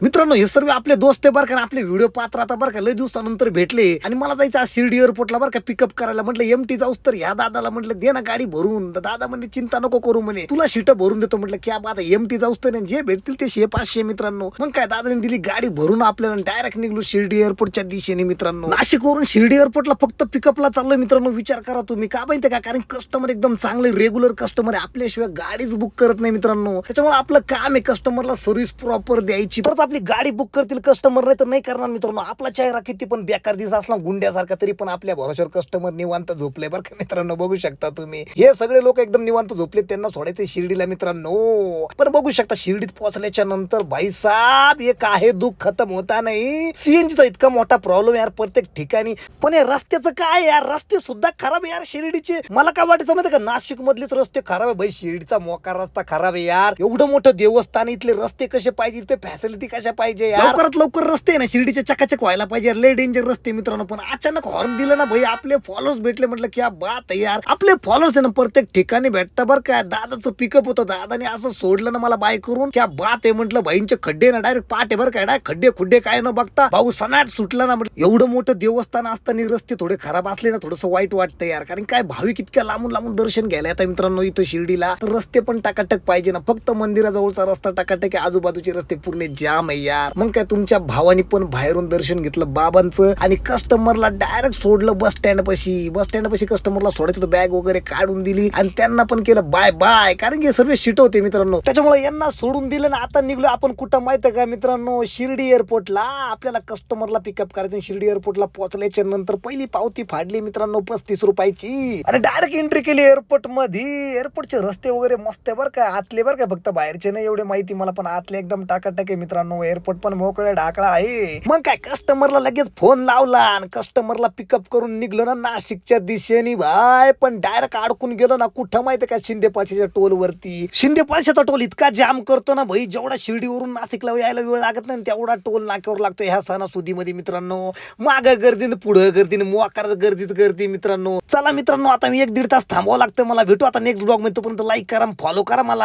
मित्रांनो हे सर्व आपले दोस्त आहे बरं का, आपले व्हिडिओ पात्र आता बरं का, लय दिवसानंतर भेटले आणि मला जायचं आज शिर्डी एअरपोर्टला बरं का पिकअप करायला. म्हटलं एमटी जाऊस तर ह्या दादाला म्हटलं दे ना गाडी भरून. दादा म्हणे चिंता नको करू म्हणे, तुला सीट भरून देतो. म्हटलं क्या बात आहे, एमटी जाऊस तर जे भेटतील ते 100-500 मित्रांनो. मग काय दादाने दिली गाडी भरून आपल्याला, डायरेक्ट निघलो शिर्डी एअरपोर्टच्या दिशेने मित्रांनो. नाशिकवरून शिर्डी एअरपोर्टला फक्त पिकअपला चाललोय मित्रांनो. विचार करा तुम्ही, का माहितीये का, कारण कस्टमर एकदम चांगले रेग्युलर कस्टमर आहे, आपल्याशिवाय गाडीच बुक करत नाही मित्रांनो. त्याच्यामुळे आपलं काम आहे कस्टमरला सर्व्हिस प्रॉपर द्यायची. परत आपली गाडी बुक करतील कस्टमर, नाही तर नाही करणार मित्रांनो. आपला चेहरा किती पण बेकार दिसत असला गुंड्यासारखा, तरी पण आपल्या भरोश्यावर कस्टमर निवांत झोपले बरं का मित्रांनो. बघू शकता तुम्ही, हे सगळे लोक एकदम निवांत झोपले, त्यांना सोडायचे शिर्डीला मित्रांनो. पण बघू शकता शिर्डीत पोहोचल्याच्या नंतर भाई साहेब हे काय दुःख खतम होता नाही. सीएनजीचा इतका मोठा प्रॉब्लेम यार प्रत्येक ठिकाणी, पण हे रस्त्याचं काय यार, रस्ते सुद्धा खराब यार शिर्डीचे. मला काय वाटायचं माहिती का, नाशिक मधलेच रस्ते खराब आहे भाई, शिर्डीचा मोका रस्ता खराब आहे यार. एवढं मोठं देवस्थान, इथले रस्ते कसे पाहिजे, ते फॅसिलिटी कशा पाहिजे यार. लवकरात लवकर रस्ते ना शिर्डीचे चकाचक व्हायला पाहिजे, लय डेंजर रस्ते मित्रांनो. पण अचानक हॉर्न दिलं ना भाई, आपले फॉलोअर्स भेटले. म्हटलं क्या बात आहे यार, आपले फॉलोअर्स आहे ना प्रत्येक ठिकाणी भेटता बरं काय. दादाचं पिकअप होतं, दादाने असं सोडलं ना मला बाय करून, क्या बात आहे. म्हटलं भाईंचे खड्डे ना डायरेक्ट पाठ आहे बरं काय, खड्डे खुड्डे काय न बघता भाऊ सनाट सुटला ना. म्हटलं एवढं मोठं देवस्थान असताना रस्ते थोडे खराब असले ना, थोडंसं वाईट वाटतं यार. कारण काय भाविक इतक्या लांबून लांबून दर्शन घ्यायला येतात मित्रांनो इथं शिर्डीला, तर रस्ते पण टाकाटक पाहिजे ना. फक्त मंदिराजवळचा रस्ता टाकाटक आहे, आजूबाजूचे रस्ते पूर्ण जाम आहे यार. मग काय तुमच्या भावानी पण बाहेरून दर्शन घेतलं बाबांचं आणि कस्टमरला डायरेक्ट सोडलं बस स्टँड पाशी कस्टमरला सोडायचं, बॅग वगैरे काढून दिली आणि त्यांना पण केलं बाय बाय, कारण की सर्व सीट होते मित्रांनो. त्याच्यामुळे यांना सोडून दिलं ना. आता निघलो आपण कुठं माहिती का मित्रांनो, शिर्डी एअरपोर्टला. आपल्याला कस्टमरला पिकअप करायचं. शिर्डी एअरपोर्टला पोहोचल्याच्या नंतर पहिली पावती फाडली मित्रांनो 35 रुपयाची आणि डायरेक्ट एंट्री केली एअरपोर्ट मध्ये. एअरपोर्टचे रस्ते वगैरे मस्त आहे बरं का, आतले बरं का, फक्त बाहेरचे नाही एवढे माहिती मला, पण आतले एकदम टाकाटक आहे मित्रांनो. एअरपोर्ट पण मोकळा ढाकळा आहे. मग काय कस्टमरला लगेच फोन लावला आणि कस्टमरला पिकअप करून निघलो ना नाशिकच्या दिशेने भाई. पण डायरेक्ट अडकून गेलो ना कुठं माहिती का, शिंदेपाशीच्या टोल वरती. शिंदेपाशीचा टोल इतका जाम करतो ना भाई, जेवढा शिर्डीवरून नाशिकला यायला वेळ लागत नाही तेवढा टोल नाक्यावर लागतो ह्या सणासुदीमध्ये मित्रांनो. माग गर्दीने पुढं गर्दीने मोकार गर्दीच गर्दी मित्रांनो. चला मित्रांनो, आता मी 1-1.5 तास थांबावं लागतं मला. भेटू आता नेक्स्ट ब्लॉग मध्ये, तोपर्यंत लाईक करा, फॉलो करा मला.